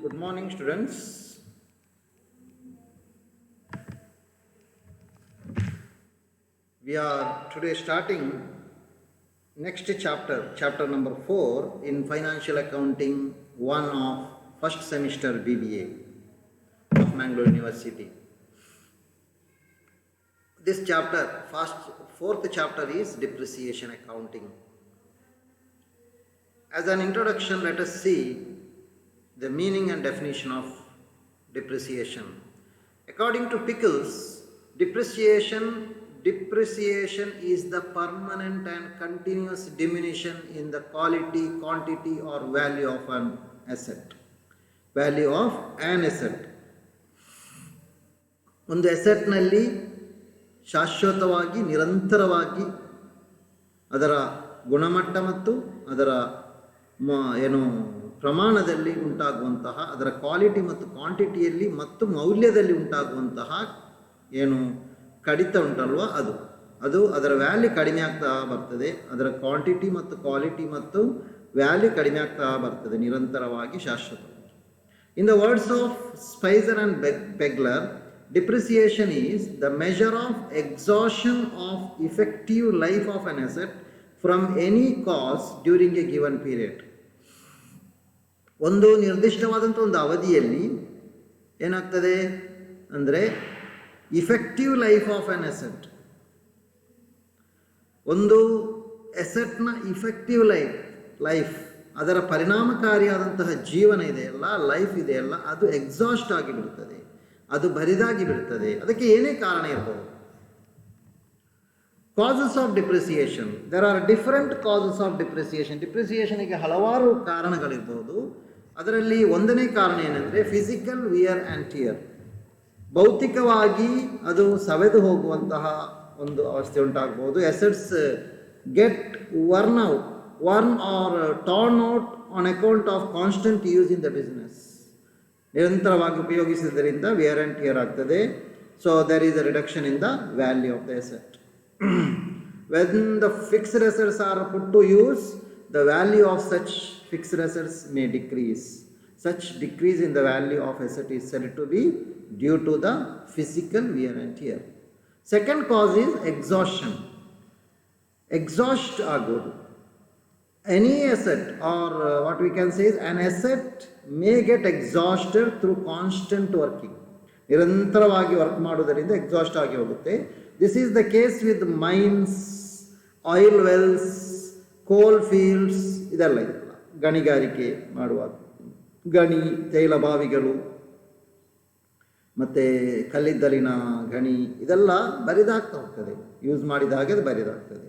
Good morning, students. We are today starting next chapter number 4 in Financial Accounting 1 of first semester BBA of Mangalore University. This chapter, fourth chapter is Depreciation Accounting. As an introduction, let us see the meaning and definition of depreciation. According to Pickles, depreciation is the permanent and continuous diminution in the quality, quantity or value of an asset. Value of an asset. ಒಂದು ಅಸೆಟ್ನಲ್ಲಿ ಶಾಶ್ವತವಾಗಿ ನಿರಂತರವಾಗಿ ಅದರ ಗುಣಮಟ್ಟ ಮತ್ತು ಅದರ ಪ್ರಮಾಣದಲ್ಲಿ ಉಂಟಾಗುವಂತಹ ಅದರ quality ಮತ್ತು ಕ್ವಾಂಟಿಟಿಯಲ್ಲಿ ಮತ್ತು ಮೌಲ್ಯದಲ್ಲಿ ಉಂಟಾಗುವಂತಹ ಕಡಿತ ಉಂಟಲ್ವ ಅದು ಅದರ ವ್ಯಾಲ್ಯೂ ಕಡಿಮೆ ಆಗ್ತಾ ಬರ್ತದೆ. ಅದರ ಕ್ವಾಂಟಿಟಿ ಮತ್ತು ಕ್ವಾಲಿಟಿ ಮತ್ತು ವ್ಯಾಲ್ಯೂ ಕಡಿಮೆ ಆಗ್ತಾ ಬರ್ತದೆ ನಿರಂತರವಾಗಿ, ಶಾಶ್ವತವಾಗಿ. In the words of Spicer and Pegler, depreciation is the measure of exhaustion of effective life of an asset from any cause during a given period. ಒಂದು ನಿರ್ದಿಷ್ಟವಾದಂಥ ಒಂದು ಅವಧಿಯಲ್ಲಿ ಏನಾಗ್ತದೆ ಅಂದರೆ effective life of on asset, ಒಂದು ಅಸೆಟ್ನ effective life ಅದರ ಪರಿಣಾಮಕಾರಿಯಾದಂತಹ ಜೀವನ ಇದೆಯಲ್ಲ, life ಇದೆಯಲ್ಲ, ಅದು ಎಕ್ಸಾಸ್ಟ್ ಆಗಿಬಿಡ್ತದೆ, ಅದು ಬರಿದಾಗಿ ಬಿಡ್ತದೆ. ಅದಕ್ಕೆ ಏನೇ ಕಾರಣ ಇರ್ಬೋದು. Causes of depreciation, there are different causes of depreciation. ಡಿಪ್ರಿಸಿಯೇಷನ್ಗೆ ಹಲವಾರು ಕಾರಣಗಳಿರ್ಬೋದು. ಅದರಲ್ಲಿ ಒಂದನೇ ಕಾರಣ ಏನಂದರೆ ಫಿಸಿಕಲ್ ವಿಯರ್ ಆ್ಯಂಡ್ ಟಿಯರ್. ಭೌತಿಕವಾಗಿ ಅದು ಸವೆದು ಹೋಗುವಂತಹ ಒಂದು ಅವಸ್ಥೆ ಉಂಟಾಗ್ಬೋದು. Assets get worn or torn out on account of constant use in the business. ನಿರಂತರವಾಗಿ ಉಪಯೋಗಿಸಿದ್ದರಿಂದ ವಿಯರ್ ಆ್ಯಂಡ್ ಟಿಯರ್ ಆಗ್ತದೆ. So there is a reduction in the value of the asset. When the fixed assets are put to use, the value of such fixed assets may decrease. Such decrease in the value of asset is said to be due to the physical wear and tear. Second cause is exhaustion. Exhaust agodu. Any asset or what we can say is an asset may get exhausted through constant working. ನಿರಂತರವಾಗಿ work ಮಾಡೋದರಿಂದ exhaust ಆಗಿ ಹೋಗುತ್ತೆ. This is the case with mines, oil wells, coal fields, ಇದೆಲ್ಲ ಗಣಿಗಾರಿಕೆ ಮಾಡುವಾಗ ಗಣಿ, ತೈಲ ಬಾವಿಗಳು ಮತ್ತು ಕಲ್ಲಿದ್ದಲಿನ ಗಣಿ ಇದೆಲ್ಲ ಬರಿದಾಗ್ತಾ ಹೋಗ್ತದೆ. ಯೂಸ್ ಮಾಡಿದ ಹಾಗೆ ಅದು ಬರಿದಾಗ್ತದೆ.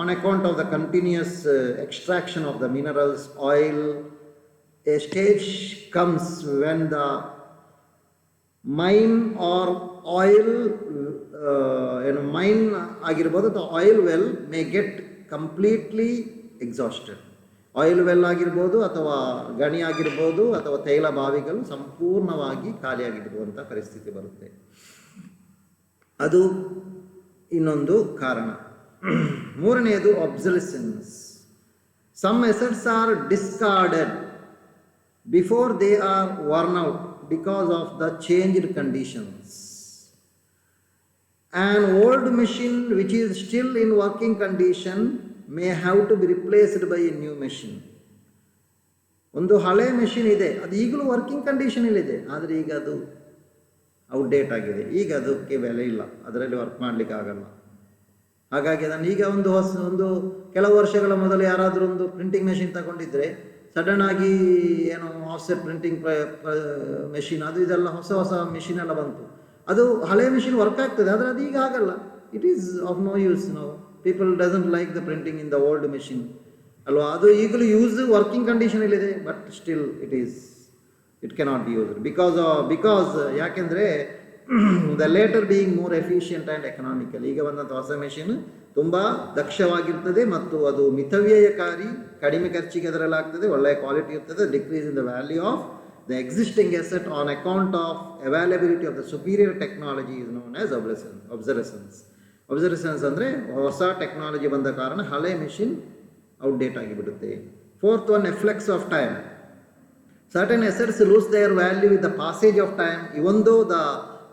On account of the continuous extraction of the minerals, oil, a stage comes when the mine or oil mine ಆಗಿರ್ಬೋದು ಅಥವಾ oil well may get completely exhausted. Oil well ಆಗಿರ್ಬೋದು ಅಥವಾ ಗಣಿ ಆಗಿರ್ಬೋದು ಅಥವಾ ತೈಲ ಬಾವಿಗಳು ಸಂಪೂರ್ಣವಾಗಿ ಖಾಲಿಯಾಗಿಬಿಡುವಂಥ ಪರಿಸ್ಥಿತಿ ಬರುತ್ತೆ. ಅದು ಇನ್ನೊಂದು ಕಾರಣ. ಮೂರನೆಯದು obsolescence. Some assets are discarded before they are worn out because of the changed conditions. An old machine which is still in working condition may have to be replaced by a new machine. ಒಂದು ಹಳೆ machine ಇದೆ, ಅದು ಈಗಲೂ working ಕಂಡೀಷನಲ್ಲಿದೆ, ಆದರೆ ಈಗ ಅದು outdate ಆಗಿದೆ, ಈಗ ಅದಕ್ಕೆ ಬೆಲೆ ಇಲ್ಲ, ಅದರಲ್ಲಿ ವರ್ಕ್ ಮಾಡಲಿಕ್ಕೆ ಆಗಲ್ಲ. ಹಾಗಾಗಿ ಅದನ್ನು ಈಗ ಒಂದು ಕೆಲವು ವರ್ಷಗಳ ಮೊದಲು ಯಾರಾದರೂ ಒಂದು ಪ್ರಿಂಟಿಂಗ್ ಮೆಷಿನ್ ತಗೊಂಡಿದ್ರೆ ಸಡನ್ ಆಗಿ ಆಫ್ಸೆಟ್ ಪ್ರಿಂಟಿಂಗ್ ಮೆಷಿನ್ ಅದು ಇದೆಲ್ಲ ಹೊಸ ಮೆಷಿನ್ ಎಲ್ಲ ಬಂತು. ಅದು ಹಳೆ ಮೆಷಿನ್ ವರ್ಕ್ ಆಗ್ತದೆ, ಆದರೆ ಅದು ಈಗ ಆಗಲ್ಲ. It is of no use. No people doesn't like the printing in the old machine ಅಲ್ವಾ. ಅದು ಈಗಲೂ ವರ್ಕಿಂಗ್ ಕಂಡೀಷನಲ್ಲಿದೆ, but still it cannot be used because ಯಾಕೆಂದರೆ the later being more efficient and economical. ಈಗ ಬಂದಂಥ ಹೊಸ ಮೆಷಿನ್ ತುಂಬ ದಕ್ಷವಾಗಿರ್ತದೆ ಮತ್ತು ಅದು ಮಿತವ್ಯಯಕಾರಿ, ಕಡಿಮೆ ಖರ್ಚಿಗೆ ಅದರಲ್ಲಿ ಆಗ್ತದೆ, ಒಳ್ಳೆಯ ಕ್ವಾಲಿಟಿ ಇರ್ತದೆ. Decrease in the value of the existing asset on account of availability of the superior technology is known as obsolescence. Obsolescence ಅಂದರೆ ಹೊಸ ಟೆಕ್ನಾಲಜಿ ಬಂದ ಕಾರಣ ಹಳೆ ಮೆಷಿನ್ ಔಟ್ಡೇಟ್ ಆಗಿಬಿಡುತ್ತೆ. Fourth one, efflux of time. Certain assets lose their value with the passage of time, even though the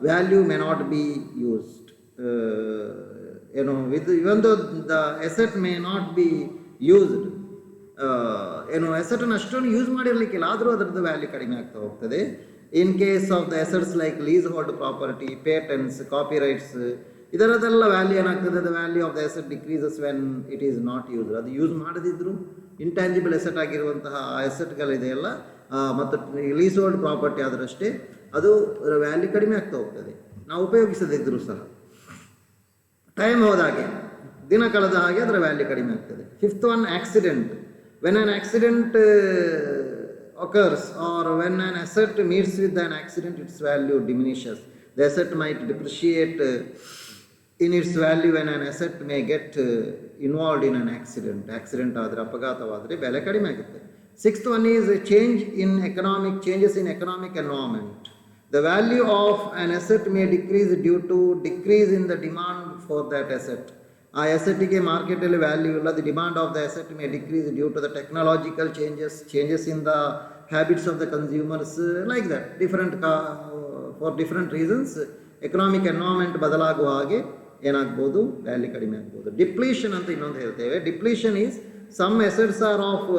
value may not be used. Even though the asset may not be used, ಅಸೆಟನ್ನು ಅಷ್ಟೊಂದು use ಮಾಡಿರಲಿಕ್ಕಿಲ್ಲ, ಆದರೂ ಅದರದ್ದು value ಕಡಿಮೆ ಆಗ್ತಾ ಹೋಗ್ತದೆ. In case of the assets like leasehold property, patents, copyrights, ಇದರದೆಲ್ಲ value ಏನಾಗ್ತದೆ, the value of the asset decreases when it is not use. ಅದು ಯೂಸ್ ಮಾಡದಿದ್ರು ಇಂಟ್ಯಾಂಜಿಬಲ್ ಅಸೆಟ್ ಆಗಿರುವಂತಹ ಅಸೆಟ್ಗಳಿದೆಯಲ್ಲ, ಮತ್ತು ಲೀಸ್ ಹೋಲ್ಡ್ ಪ್ರಾಪರ್ಟಿ ಆದರಷ್ಟೇ ಅದು ವ್ಯಾಲ್ಯೂ ಕಡಿಮೆ ಆಗ್ತಾ ಹೋಗ್ತದೆ, ನಾವು ಉಪಯೋಗಿಸದಿದ್ದರೂ ಸಹ. ಟೈಮ್ ಹೋದ ಹಾಗೆ, ದಿನ ಕಳೆದ ಹಾಗೆ ಅದರ ವ್ಯಾಲ್ಯೂ ಕಡಿಮೆ ಆಗ್ತದೆ. Fifth one, accident. When on accident occurs or when an asset meets with an accident, its value diminishes. The asset might depreciate in its value when an asset may get involved in an accident. Accident ಆದರೆ, ಅಪಘಾತವಾದರೆ ಬೆಲೆ ಕಡಿಮೆ ಆಗುತ್ತೆ. Sixth one is changes in economic environment. The value of an asset may decrease due to decrease in the demand for that asset. ಆ ಎಸೆಟ್ಟಿಗೆ ಮಾರ್ಕೆಟಲ್ಲಿ value ಇಲ್ಲ. The demand of the asset may decrease due to the technological changes in the habits of the consumers, like that. For different reasons economic environment ಬದಲಾಗುವ ಹಾಗೆ ಏನಾಗ್ಬೋದು, value ಕಡಿಮೆ ಆಗ್ಬೋದು. Depletion ಅಂತ ಇನ್ನೊಂದು ಹೇಳ್ತೇವೆ. Depletion is some assets are of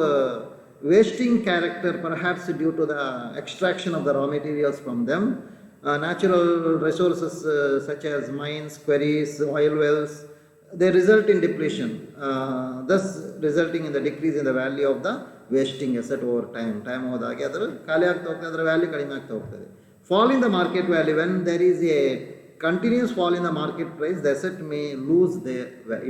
wasting character, perhaps due to the extraction of the raw materials from them. Natural resources such as mines, quarries, oil wells, they result in depletion, thus resulting in the decrease in the value of the wasting asset over time. Time ಹೋದಾಗೆ ಅದರ ಖಾಲಿ ಆಗ್ತಾ ಹೋಗ್ತದೆ, ಅದರ value ಕಡಿಮೆ ಆಗ್ತಾ ಹೋಗ್ತದೆ. Fall in the market value. When there is a continuous fall in the market price, the asset may lose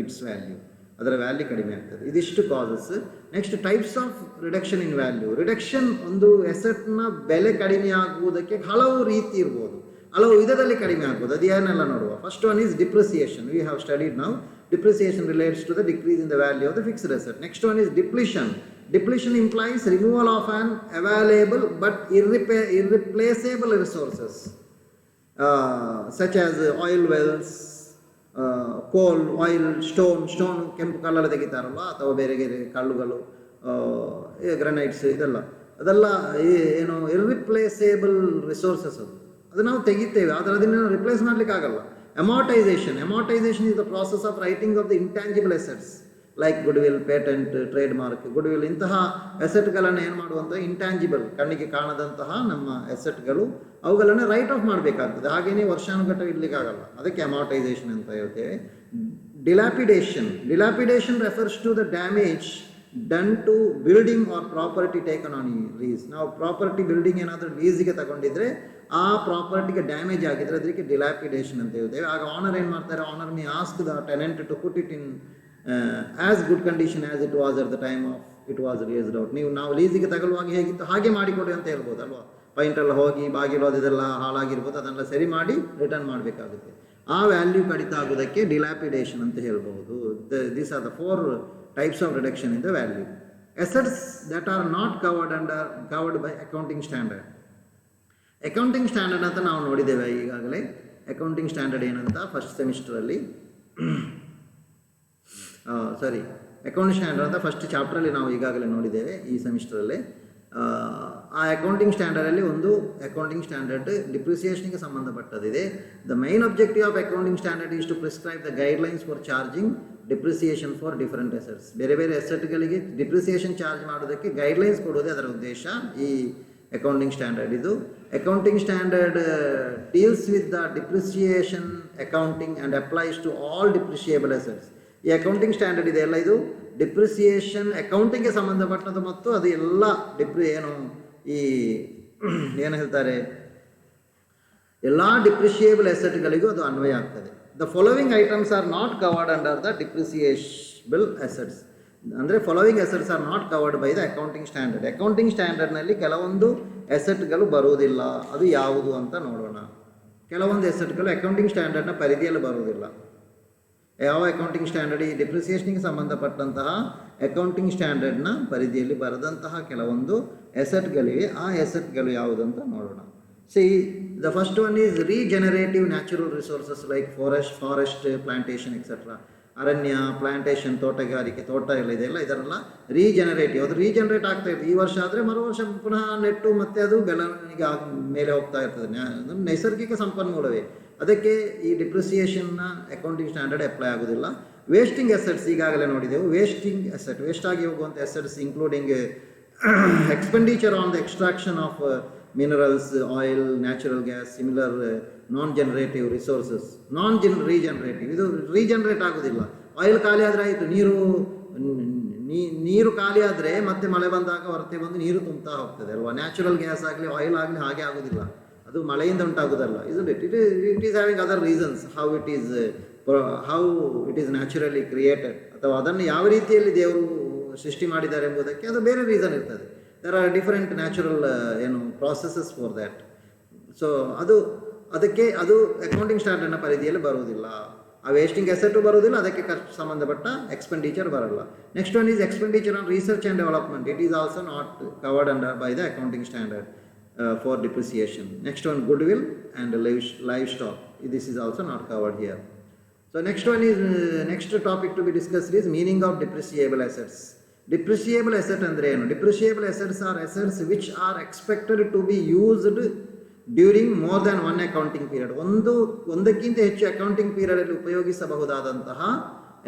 its value. ಅದರ ವ್ಯಾಲ್ಯೂ ಕಡಿಮೆ ಆಗ್ತದೆ. ಇದಿಷ್ಟು causes. Next, types of reduction in value. Reduction, ಒಂದು ಎಸೆಟ್ನ ಬೆಲೆ ಕಡಿಮೆ ಆಗುವುದಕ್ಕೆ ಹಲವು ರೀತಿ ಇರ್ಬೋದು, ಹಲವು ವಿಧದಲ್ಲಿ ಕಡಿಮೆ ಆಗ್ಬೋದು. ಅದು ಏನೆಲ್ಲ ನೋಡುವ. First one is depreciation. We have studied now. Depreciation relates to the decrease in the value of the fixed asset. Next one is depletion. Depletion implies removal of an available but irreplaceable resources, such as oil wells, coal, oil, stone ಕೆಂಪು ಕಲ್ಲಲ್ಲಿ ತೆಗಿತಾರಲ್ಲ, ಅಥವಾ ಬೇರೆ ಬೇರೆ ಕಲ್ಲುಗಳು, granites, ಅದೆಲ್ಲ ಏನು ಇರ್ರಿಪ್ಲೇಸೇಬಲ್ resources. ಅದು ನಾವು ತೆಗಿತೇವೆ, ಆದರೆ ಅದನ್ನು ರಿಪ್ಲೇಸ್ ಮಾಡಲಿಕ್ಕೆ ಆಗಲ್ಲ. Amortization is the process of writing of the intangible assets like goodwill, patent, trademark. Goodwill, ಇಂತಹ ಅಸೆಟ್ಗಳನ್ನು ಏನು ಮಾಡುವಂಥ ಇಂಟ್ಯಾಂಜಿಬಲ್, ಕಣ್ಣಿಗೆ ಕಾಣದಂತಹ ನಮ್ಮ ಅಸೆಟ್ಗಳು, ಅವುಗಳನ್ನು ರೈಟ್ ಆಫ್ ಮಾಡಬೇಕಾಗ್ತದೆ. ಹಾಗೆಯೇ ವರ್ಷಾನುಗಟ್ಟ ಇಡಲಿಕ್ಕಾಗಲ್ಲ, ಅದಕ್ಕೆ ಅಮಾರ್ಟೈಸೇಷನ್ ಅಂತ ಹೇಳ್ತೇವೆ. Dilapidation refers to the damage done to building or property taken on lease. ನಾವು ಪ್ರಾಪರ್ಟಿ, ಬಿಲ್ಡಿಂಗ್ ಏನಾದರೂ ಲೀಸಿಗೆ ತಗೊಂಡಿದ್ರೆ ಆ ಪ್ರಾಪರ್ಟಿಗೆ ಡ್ಯಾಮೇಜ್ ಆಗಿದ್ರೆ ಅದಕ್ಕೆ ಡಿಲಾಪಿಡೇಷನ್ ಅಂತ ಹೇಳ್ತೇವೆ. ಆಗ ಆನರ್ ಏನು ಮಾಡ್ತಾರೆ, owner may ask the tenant to put it in as good condition as it was at the time of it was leased out. ನಾವು ಲೀಸಿಗೆ ತಗೊಳ್ಳುವಾಗ ಹೇಗಿತ್ತು ಹಾಗೆ ಮಾಡಿಕೊಡಿ ಅಂತ ಹೇಳ್ಬೋದು ಅಲ್ವಾ. ಪೈಂಟೆಲ್ಲ ಹೋಗಿ ಬಾಗಿಲು ಅದೆಲ್ಲ ಹಾಳಾಗಿರ್ಬೋದು, ಅದನ್ನೆಲ್ಲ ಸರಿ ಮಾಡಿ ರಿಟರ್ನ್ ಮಾಡಬೇಕಾಗುತ್ತೆ. ಆ ವ್ಯಾಲ್ಯೂ ಕಡಿತ ಆಗೋದಕ್ಕೆ ಡಿಲಾಪಿಡೇಷನ್ ಅಂತ ಹೇಳ್ಬೋದು. These are the 4 types of reduction in the value. Assets that are not covered by accounting standard. Accounting standard ಅಂತ ನಾವು ನೋಡಿದ್ದೇವೆ ಈಗಾಗಲೇ. ಅಕೌಂಟಿಂಗ್ ಸ್ಟ್ಯಾಂಡರ್ಡ್ ಏನಂತ ಫಸ್ಟ್ ಸೆಮಿಸ್ಟರಲ್ಲಿ ಅಕೌಂಟಿಂಗ್ ಸ್ಟ್ಯಾಂಡರ್ಡ್ ಅಂತ ಫಸ್ಟ್ ಚಾಪ್ಟ್ರಲ್ಲಿ ನಾವು ಈಗಾಗಲೇ ನೋಡಿದ್ದೇವೆ ಈ ಸೆಮಿಸ್ಟರಲ್ಲಿ. ಆ ಅಕೌಂಟಿಂಗ್ ಸ್ಟ್ಯಾಂಡರ್ಡಲ್ಲಿ ಒಂದು ಅಕೌಂಟಿಂಗ್ ಸ್ಟ್ಯಾಂಡರ್ಡ್ ಡಿಪ್ರಿಸಿಯೇಷನ್ಗೆ ಸಂಬಂಧಪಟ್ಟದಿದೆ. The main objective of accounting standard is to prescribe the guidelines for charging depreciation for different assets. ಬೇರೆ ಬೇರೆ ಅಸೆಟ್ಗಳಿಗೆ ಡಿಪ್ರಿಸಿಯೇಷನ್ ಚಾರ್ಜ್ ಮಾಡೋದಕ್ಕೆ ಗೈಡ್ಲೈನ್ಸ್ ಕೊಡೋದೇ ಅದರ ಉದ್ದೇಶ ಈ ಅಕೌಂಟಿಂಗ್ ಸ್ಟ್ಯಾಂಡರ್ಡ್. ಇದು accounting standard deals with the depreciation accounting and applies to all depreciable assets. ಈ ಅಕೌಂಟಿಂಗ್ ಸ್ಟ್ಯಾಂಡರ್ಡ್ ಇದೆಯಲ್ಲ, ಇದು ಡಿಪ್ರಿಸಿಯೇಷನ್ ಅಕೌಂಟಿಂಗ್ಗೆ ಸಂಬಂಧಪಟ್ಟದ್ದು ಮತ್ತು ಅದು ಎಲ್ಲ ಏನು ಹೇಳ್ತಾರೆ, ಎಲ್ಲ ಡಿಪ್ರಿಷಿಯೇಬಲ್ ಅಸೆಟ್ಗಳಿಗೂ ಅದು ಅನ್ವಯ ಆಗ್ತದೆ. The following items are not covered under the depreciable assets. ಅಂದರೆ following assets are not covered by the accounting standard. Accounting ಸ್ಟ್ಯಾಂಡರ್ಡ್ನಲ್ಲಿ ಕೆಲವೊಂದು ಅಸೆಟ್ಗಳು ಬರುವುದಿಲ್ಲ. ಅದು ಯಾವುದು ಅಂತ ನೋಡೋಣ. ಕೆಲವೊಂದು ಅಸೆಟ್ಗಳು ಅಕೌಂಟಿಂಗ್ ಸ್ಟ್ಯಾಂಡರ್ಡ್ನ ಪರಿಧಿಯಲ್ಲಿ ಬರುವುದಿಲ್ಲ. ಯಾವ ಅಕೌಂಟಿಂಗ್ ಸ್ಟ್ಯಾಂಡರ್ಡ್, ಈ ಡಿಪ್ರಿಸಿಯೇಷನ್ಗೆ ಸಂಬಂಧಪಟ್ಟಂತಹ ಅಕೌಂಟಿಂಗ್ ಸ್ಟ್ಯಾಂಡರ್ಡ್ನ ಪರಿಧಿಯಲ್ಲಿ ಬರದಂತಹ ಕೆಲವೊಂದು ಅಸೆಟ್ಗಳಿವೆ. ಆ ಅಸೆಟ್ಗಳು ಯಾವುದು ಅಂತ ನೋಡೋಣ. See, the first one is regenerative natural resources like forest, plantation, etc. ಅರಣ್ಯ, ಪ್ಲಾಂಟೇಶನ್, ತೋಟಗಾರಿಕೆ, ತೋಟ ಎಲ್ಲ ಇದೆಲ್ಲ ಇದರೆಲ್ಲ ರೀಜನರೇಟಿವ್, ಅದು ರೀಜನರೇಟ್ ಆಗ್ತಾ ಇರ್ತದೆ. ಈ ವರ್ಷ ಆದರೆ ಮರು ವರ್ಷ ಪುನಃ ನೆಟ್ಟು ಮತ್ತೆ ಅದು ಬೆಳವಣಿಗೆ ಮೇಲೆ ಹೋಗ್ತಾ ಇರ್ತದೆ. ಅದು ನೈಸರ್ಗಿಕ ಸಂಪನ್ಮೂಲವೇ. ಅದಕ್ಕೆ ಈ ಡಿಪ್ರಿಸಿಯೇಷನ್ನ ಅಕೌಂಟಿಂಗ್ ಸ್ಟ್ಯಾಂಡರ್ಡ್ ಅಪ್ಲೈ ಆಗೋದಿಲ್ಲ. ವೇಸ್ಟಿಂಗ್ ಅಸೆಟ್ಸ್ ಈಗಾಗಲೇ ನೋಡಿದೆವು. ವೇಸ್ಟಿಂಗ್ ಅಸೆಟ್, ವೇಸ್ಟ್ ಆಗಿ ಹೋಗುವಂಥ assets including expenditure on the extraction of minerals, oil, natural gas, similar non-generative resources, regenerative. ಇದು ರೀಜನರೇಟ್ ಆಗೋದಿಲ್ಲ. ಆಯಿಲ್ ಖಾಲಿ ಆದರೆ ಆಯಿತು, ನೀರು ಖಾಲಿ ಆದರೆ ಮತ್ತೆ ಮಳೆ ಬಂದಾಗ ಹೊರತೆ ಬಂದು ನೀರು ತುಂಬ್ತಾ ಹೋಗ್ತದೆ ಅಲ್ವಾ. ನ್ಯಾಚುರಲ್ ಗ್ಯಾಸ್ ಆಗಲಿ ಆಯಿಲ್ ಆಗಲಿ ಹಾಗೆ ಆಗೋದಿಲ್ಲ, ಅದು ಮಳೆಯಿಂದ ಉಂಟಾಗೋದಲ್ಲ. It is having other reasons how it is naturally created, ಅಥವಾ ಅದನ್ನು ಯಾವ ರೀತಿಯಲ್ಲಿ ದೇವರು ಸೃಷ್ಟಿ ಮಾಡಿದ್ದಾರೆ ಎಂಬುದಕ್ಕೆ ಅದು ಬೇರೆ ರೀಸನ್ ಇರ್ತದೆ. There are different natural processes for that. So ಅದಕ್ಕೆ ಅದು ಅಕೌಂಟಿಂಗ್ ಸ್ಟ್ಯಾಂಡರ್ಡ್ನ ಪರಿಧಿಯಲ್ಲಿ ಬರುವುದಿಲ್ಲ. ಆ ವೇಸ್ಟಿಂಗ್ ಅಸೆಟು ಬರುವುದಿಲ್ಲ, ಅದಕ್ಕೆ ಸಂಬಂಧಪಟ್ಟ ಎಕ್ಸ್ಪೆಂಡಿಚರ್ ಬರಲ್ಲ. Next one is expenditure on research and development. It is also not covered under by the accounting standard for depreciation. Next one good will and live stock. This is also not covered here. So next topic to be discussed is meaning of depreciable assets. Depreciable asset ಅಂದ್ರೆ ಏನು? Depreciable assets are assets which are expected to be used during more than one accounting period. ಒಂದಕ್ಕಿಂತ ಹೆಚ್ಚು accounting period ಅಲ್ಲಿ ಉಪಯೋಗಿಸಬಹುದಾದಂತಹ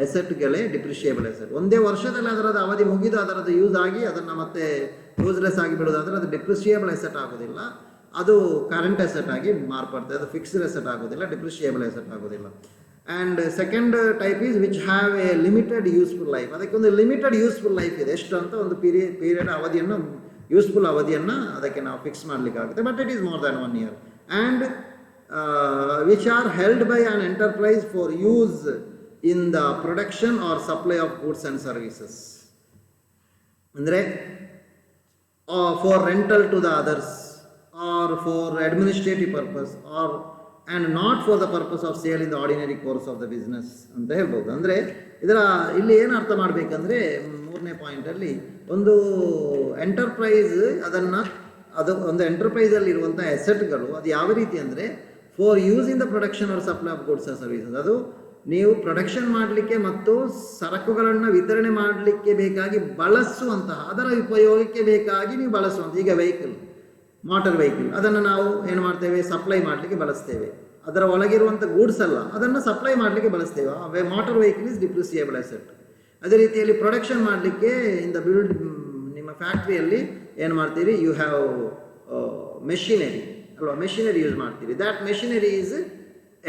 ಅಸೆಟ್ಗಳೇ ಡಿಪ್ರಿಷಿಯೇಬಲ್ asset. ಒಂದೇ ವರ್ಷದಲ್ಲಿ ಅದರದ ಅವಧಿ ಮುಗಿದು ಅದರದ್ದು ಯೂಸ್ ಆಗಿ ಅದನ್ನು ಮತ್ತೆ ಯೂಸ್ಲೆಸ್ ಆಗಿ ಬಿಡೋದಾದ್ರೆ ಅದು ಡಿಪ್ರಿಷಿಯೇಬಲ್ ಅಸೆಟ್ ಆಗೋದಿಲ್ಲ, ಅದು ಕರೆಂಟ್ ಅಸೆಟ್ ಆಗಿ ಮಾರ್ಪಡ್ತದೆ. ಅದು ಫಿಕ್ಸ್ಡ್ ಅಸೆಟ್ ಆಗೋದಿಲ್ಲ, ಡಿಪ್ರಿಷಿಯೇಬಲ್ ಅಸೆಟ್ ಆಗೋದಿಲ್ಲ. And second type is which have A limited useful life. ಅದಕ್ಕೆ ಒಂದು ಲಿಮಿಟೆಡ್ ಯೂಸ್ಫುಲ್ ಲೈಫ್ ಇದೆ. ಎಷ್ಟು ಅಂತ ಒಂದು ಪೀರಿಯಡ್ ಅವಧಿಯನ್ನು, ಯೂಸ್ಫುಲ್ ಅವಧಿಯನ್ನು ಅದಕ್ಕೆ ನಾವು ಫಿಕ್ಸ್ ಮಾಡಲಿಕ್ಕಾಗುತ್ತೆ. But it is more than 1 year. And which are held by an enterprise for use in the production or supply of goods and services. ಅಂದರೆ for rental to the others or for administrative purpose or and not for the purpose of sale in the ordinary course of the business ಅಂತ ಹೇಳ್ಬೋದು. ಅಂದರೆ ಇಲ್ಲಿ ಏನು ಅರ್ಥ ಮಾಡಬೇಕಂದ್ರೆ, 3ನೇ ಪಾಯಿಂಟಲ್ಲಿ ಒಂದು ಎಂಟರ್ಪ್ರೈಸ್ ಅದು ಒಂದು ಎಂಟರ್ಪ್ರೈಸಲ್ಲಿ ಇರುವಂಥ ಅಸೆಟ್ಗಳು ಅದು ಯಾವ ರೀತಿ ಅಂದರೆ for use in the production or supply of goods or services. ಅದು ನೀವು ಪ್ರೊಡಕ್ಷನ್ ಮಾಡಲಿಕ್ಕೆ ಮತ್ತು ಸರಕುಗಳನ್ನು ವಿತರಣೆ ಮಾಡಲಿಕ್ಕೆ ಬೇಕಾಗಿ ಬಳಸುವಂತಹ, ಅದರ ಉಪಯೋಗಕ್ಕೆ ಬೇಕಾಗಿ ನೀವು ಬಳಸುವಂಥ, ಈಗ ವೆಹಿಕಲ್, ಮೋಟಾರ್ ವೆಹಿಕಲ್, ಅದನ್ನು ನಾವು ಏನು ಮಾಡ್ತೇವೆ, ಸಪ್ಲೈ ಮಾಡಲಿಕ್ಕೆ ಬಳಸ್ತೇವೆ. ಅದರ ಒಳಗಿರುವಂಥ ಗೂಡ್ಸ್ ಅಲ್ಲ, ಅದನ್ನು ಸಪ್ಲೈ ಮಾಡಲಿಕ್ಕೆ ಬಳಸ್ತೇವೆ. Motor vehicle is depreciable asset. ಅದೇ ರೀತಿಯಲ್ಲಿ ಪ್ರೊಡಕ್ಷನ್ ಮಾಡಲಿಕ್ಕೆ ಇನ್ ದ ನಿಮ್ಮ ಫ್ಯಾಕ್ಟ್ರಿಯಲ್ಲಿ ಏನು ಮಾಡ್ತೀರಿ, ಯು ಹ್ಯಾವ್ ಮೆಷಿನರಿ ಅಲ್ವಾ, ಮೆಷಿನರಿ ಯೂಸ್ ಮಾಡ್ತೀರಿ. That machinery is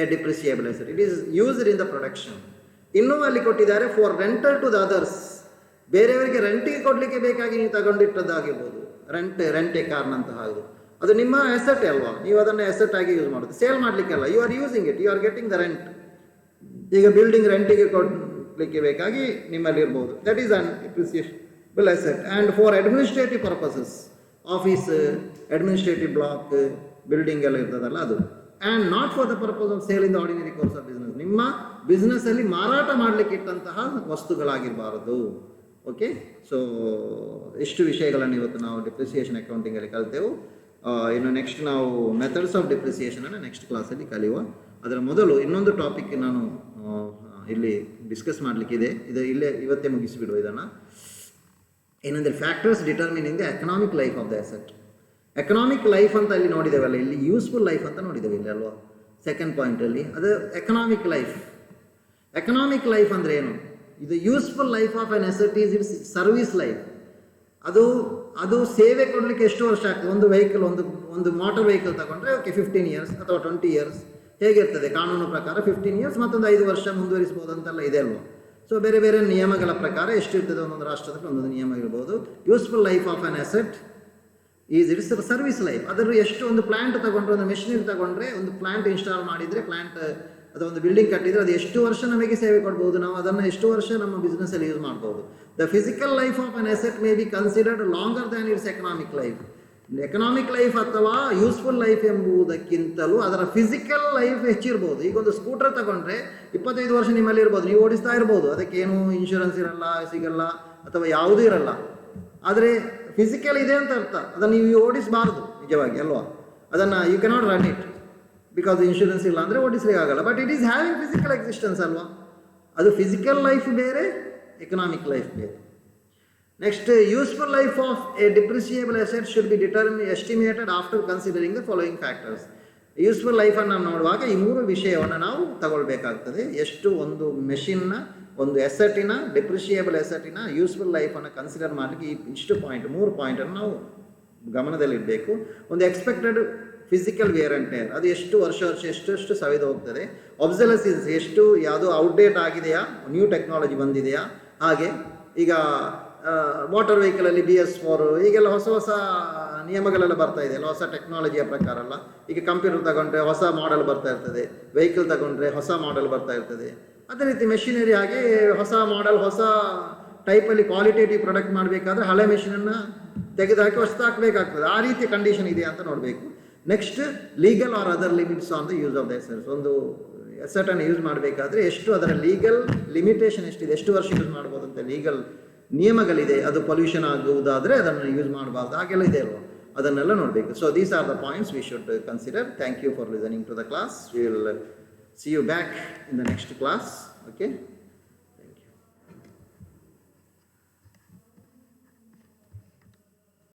a depreciable asset. It is used in the production. ಇನ್ನೂ ಅಲ್ಲಿ ಕೊಟ್ಟಿದ್ದಾರೆ for rental to the others. ಬೇರೆಯವರಿಗೆ ರೆಂಟಿಗೆ ಕೊಡಲಿಕ್ಕೆ ಬೇಕಾಗಿ ನೀವು ತಗೊಂಡಿಟ್ಟದ್ದಾಗಿರ್ಬೋದು, ರೆಂಟೆ ಕಾರ್ನಂತಹ ಅದು ನಿಮ್ಮ ಎಸೆಟ್ ಅಲ್ವಾ, ನೀವು ಅದನ್ನು ಎಸೆಟ್ ಆಗಿ ಯೂಸ್ ಮಾಡೋದು, ಸೇಲ್ ಮಾಡಲಿಕ್ಕೆಲ್ಲ. You are using it, you are getting the rent. ಈಗ ಬಿಲ್ಡಿಂಗ್ ರೆಂಟಿಗೆ ಕೊಡಲಿಕ್ಕೆ ಬೇಕಾಗಿ ನಿಮ್ಮಲ್ಲಿ ಇರ್ಬೋದು. That is an depreciable asset. And for administrative purposes, office, administrative block, building ಎಲ್ಲ ಇರ್ತದಲ್ಲ ಅದು. And not for the purpose of sale in the ordinary course of business. ನಿಮ್ಮ ಬಿಸ್ನೆಸ್ಸಲ್ಲಿ ಮಾರಾಟ ಮಾಡಲಿಕ್ಕೆ ಇಟ್ಟಂತಹ ವಸ್ತುಗಳಾಗಿರಬಾರದು. ಓಕೆ, ಸೊ ಎಷ್ಟು ವಿಷಯಗಳನ್ನು ಇವತ್ತು ನಾವು ಡಿಪ್ರಿಸಿಯೇಷನ್ ಅಕೌಂಟಿಂಗಲ್ಲಿ ಕಲಿತೆವು. ಇನ್ನು ನೆಕ್ಸ್ಟ್ ನಾವು ಮೆಥಡ್ಸ್ ಆಫ್ ಡಿಪ್ರಿಸಿಯೇಷನನ್ನು ನೆಕ್ಸ್ಟ್ ಕ್ಲಾಸಲ್ಲಿ ಕಲಿಯುವ. ಅದರ ಮೊದಲು ಇನ್ನೊಂದು ಟಾಪಿಕ್ ನಾನು ಇಲ್ಲಿ ಡಿಸ್ಕಸ್ ಮಾಡಲಿಕ್ಕಿದೆ. ಇವತ್ತೇ ಮುಗಿಸಿಬಿಡುವ ಇದನ್ನು. ಏನಂದರೆ factors determining the economic life of the asset. Economic life ಅಂತ ಇಲ್ಲಿ ನೋಡಿದ್ದೇವಲ್ಲ, ಇಲ್ಲಿ ಯೂಸ್ಫುಲ್ ಲೈಫ್ ಅಂತ ನೋಡಿದ್ದೇವೆ ಇಲ್ಲಿ ಅಲ್ವಾ, ಸೆಕೆಂಡ್ ಪಾಯಿಂಟಲ್ಲಿ. ಅದು ಎಕನಾಮಿಕ್ ಲೈಫ್. ಎಕನಾಮಿಕ್ ಲೈಫ್ ಅಂದರೆ ಏನು? ಇದು useful life of N asset is it's service life. ಅದು ಸೇವೆ ಕೊಡಲಿಕ್ಕೆ ಎಷ್ಟು ವರ್ಷ ಆಗ್ತದೆ? ಒಂದು ವೆಹಿಕಲ್, ಒಂದು ಮೋಟಾರ್ ವೆಹಿಕಲ್ ತಗೊಂಡ್ರೆ ಓಕೆ 15 years ಅಥವಾ 20 years ಹೇಗಿರ್ತದೆ ಕಾನೂನು ಪ್ರಕಾರ 15 years, ಮತ್ತೊಂದು 5 ವರ್ಷ ಮುಂದುವರಿಸ್ಬೋದು ಅಂತೆಲ್ಲ ಇದೆ ಅಲ್ವಾ. ಸೊ ಬೇರೆ ಬೇರೆ ನಿಯಮಗಳ ಪ್ರಕಾರ ಎಷ್ಟಿರ್ತದೆ, ಒಂದೊಂದು ರಾಷ್ಟ್ರದಲ್ಲಿ ಒಂದೊಂದು ನಿಯಮ ಇರ್ಬೋದು. Useful life of on asset is it's service life. ಅದರ ಎಷ್ಟು, ಒಂದು ಪ್ಲಾಂಟ್ ತಗೊಂಡ್ರೆ, ಒಂದು ಮೆಷಿನರಿ ತಗೊಂಡ್ರೆ, ಒಂದು ಪ್ಲಾಂಟ್ ಇನ್ಸ್ಟಾಲ್ ಮಾಡಿದರೆ, ಪ್ಲಾಂಟ್ ಅಥವಾ ಒಂದು ಬಿಲ್ಡಿಂಗ್ ಕಟ್ಟಿದರೆ ಅದು ಎಷ್ಟು ವರ್ಷ ನಮಗೆ ಸೇವೆ ಕೊಡ್ಬೋದು, ನಾವು ಅದನ್ನು ಎಷ್ಟು ವರ್ಷ ನಮ್ಮ ಬಿಸ್ನೆಸ್ಸಲ್ಲಿ ಯೂಸ್ ಮಾಡ್ಬೋದು. The physical life of an asset may be considered longer than its economic life. Economic life ಅಥವಾ ಯೂಸ್ಫುಲ್ ಲೈಫ್ ಎಂಬುದಕ್ಕಿಂತಲೂ ಅದರ ಫಿಸಿಕಲ್ ಲೈಫ್ ಹೆಚ್ಚಿರ್ಬೋದು. ಈಗ ಒಂದು ಸ್ಕೂಟರ್ ತಗೊಂಡ್ರೆ 25 ವರ್ಷ ನಿಮ್ಮಲ್ಲಿ ಇರ್ಬೋದು, ನೀವು ಓಡಿಸ್ತಾ ಇರ್ಬೋದು, ಅದಕ್ಕೇನು ಇನ್ಶೂರೆನ್ಸ್ ಇರಲ್ಲ, ಸಿಗಲ್ಲ ಅಥವಾ ಯಾವುದೂ ಇರಲ್ಲ. ಆದರೆ ಫಿಸಿಕಲ್ ಇದೆ ಅಂತ ಅರ್ಥ, ಅದನ್ನು ನೀವು ಓಡಿಸಬಾರ್ದು ನಿಜವಾಗಿ ಅಲ್ವಾ. ಅದನ್ನು you cannot run it because insurance ಇಲ್ಲ ಅಂದರೆ ಓಡಿಸ್ಲಿಕ್ಕೆ ಆಗಲ್ಲ. But it is having physical existence ಅಲ್ವಾ. ಅದು ಫಿಸಿಕಲ್ ಲೈಫ್ ಬೇರೆ, ಎಕನಾಮಿಕ್ ಲೈಫ್ ಬೇರೆ. Next, useful life of a depreciable asset should be estimated after considering the following factors. Useful ಲೈಫನ್ನು ನೋಡುವಾಗ ಈ 3 ವಿಷಯವನ್ನು ನಾವು ತಗೊಳ್ಬೇಕಾಗ್ತದೆ. ಎಷ್ಟು ಒಂದು ಮೆಷಿನ್ನ, ಒಂದು ಎಸೆಟಿನ, ಡಿಪ್ರಿಷಿಯೇಬಲ್ ಎಸೆಟಿನ ಯೂಸ್ಫುಲ್ ಲೈಫನ್ನು ಕನ್ಸಿಡರ್ ಮಾಡಲಿಕ್ಕೆ ಇಷ್ಟು ಪಾಯಿಂಟ್, 3 ಪಾಯಿಂಟನ್ನು ನಾವು ಗಮನದಲ್ಲಿಡಬೇಕು. ಒಂದು expected physical wear and tear, ಅದು ಎಷ್ಟು ವರ್ಷ ಎಷ್ಟು ಸವಿದು ಹೋಗ್ತದೆ. ಒಬ್ಸಲಸೆನ್ಸ್, ಎಷ್ಟು ಯಾವುದೋ ಔಟ್ಡೇಟ್ ಆಗಿದೆಯಾ, ನ್ಯೂ ಟೆಕ್ನಾಲಜಿ ಬಂದಿದೆಯಾ. ಹಾಗೆ ಈಗ ಮೋಟಾರ್ ವೆಹಿಕಲಲ್ಲಿ BS4 ಈಗೆಲ್ಲ ಹೊಸ ಹೊಸ ನಿಯಮಗಳೆಲ್ಲ ಬರ್ತಾ ಇದೆಯಲ್ಲ, ಹೊಸ ಟೆಕ್ನಾಲಜಿಯ ಪ್ರಕಾರ ಅಲ್ಲ. ಈಗ ಕಂಪ್ಯೂಟರ್ ತಗೊಂಡ್ರೆ ಹೊಸ ಮಾಡೆಲ್ ಬರ್ತಾ ಇರ್ತದೆ, ವೆಹಿಕಲ್ ತಗೊಂಡ್ರೆ ಹೊಸ ಮಾಡೆಲ್ ಬರ್ತಾ ಇರ್ತದೆ. ಅದೇ ರೀತಿ ಮೆಷಿನರಿ ಆಗಿ ಹೊಸ ಮಾಡೆಲ್, ಹೊಸ ಟೈಪಲ್ಲಿ ಕ್ವಾಲಿಟೇಟಿವ್ ಪ್ರಾಡಕ್ಟ್ ಮಾಡಬೇಕಾದ್ರೆ ಹಳೆ ಮೆಷಿನನ್ನು ತೆಗೆದುಹಾಕಿ ಹೊಸದು ಹಾಕಬೇಕಾಗ್ತದೆ. ಆ ರೀತಿಯ ಕಂಡೀಷನ್ ಇದೆಯಾ ಅಂತ ನೋಡಬೇಕು. Next, legal or other limits on the use of the assets. ಒಂದು ಎಸೆಟನ್ನು ಯೂಸ್ ಮಾಡಬೇಕಾದ್ರೆ ಎಷ್ಟು ಅದರ ಲೀಗಲ್ ಲಿಮಿಟೇಷನ್ ಎಷ್ಟಿದೆ, ಎಷ್ಟು ವರ್ಷ ಯೂಸ್ ಮಾಡ್ಬೋದು ಅಂತ ಲೀಗಲ್ ನಿಯಮಗಳಿದೆ. ಅದು ಪೊಲ್ಯೂಷನ್ ಆಗುವುದಾದರೆ ಅದನ್ನು ಯೂಸ್ ಮಾಡಬಾರ್ದು, ಹಾಗೆಲ್ಲ ಇದೆ ಅಲ್ವಾ, ಅದನ್ನೆಲ್ಲ ನೋಡಬೇಕು. So these are the points we should consider. Thank you for listening to the class. We will see you back in the next class. Okay.